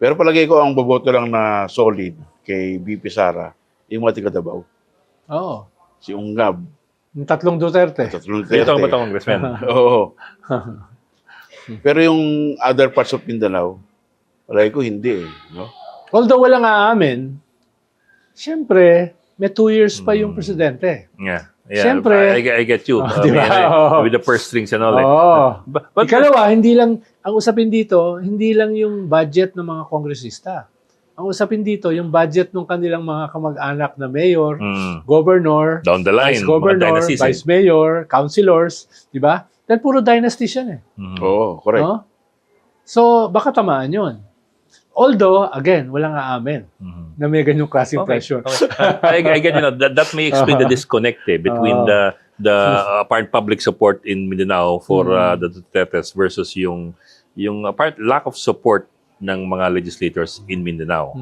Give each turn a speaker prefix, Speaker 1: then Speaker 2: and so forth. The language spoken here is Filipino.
Speaker 1: Pero palagay ko ang boboto lang na solid kay VP Sara, yung mga taga Davao.
Speaker 2: Oo.
Speaker 1: Si Ungab.
Speaker 2: Yung tatlong Duterte.
Speaker 1: Tatlong
Speaker 3: Dito ba
Speaker 1: Duterte.
Speaker 3: itong congressman?
Speaker 1: Oo. Pero yung other parts of Mindanao, palagay ko hindi eh. No?
Speaker 2: Although walang aamin, siyempre, may 2 years pa yung presidente.
Speaker 3: Yeah.
Speaker 2: Siyempre.
Speaker 3: I get you.
Speaker 2: Diba?
Speaker 3: With the purse strings and all.
Speaker 2: Oo.
Speaker 3: But
Speaker 2: Ikalawa, hindi lang, ang usapin dito, hindi lang yung budget ng mga kongresista. Ang usapin dito, yung budget ng kanilang mga kamag-anak na mayor, governor,
Speaker 3: down the line,
Speaker 2: vice governor,
Speaker 3: mga dynasties,
Speaker 2: vice mayor, councilors, di ba? Dahil puro dynasties yan eh.
Speaker 1: Oo, correct.
Speaker 2: No? So, baka tamaan yun. Although, again, walang aamin na may ganyong klaseng pressure.
Speaker 3: I get, you know, that may explain the disconnect between the apparent public support in Mindanao for the Dutertes versus yung apparent lack of support ng mga legislators in Mindanao.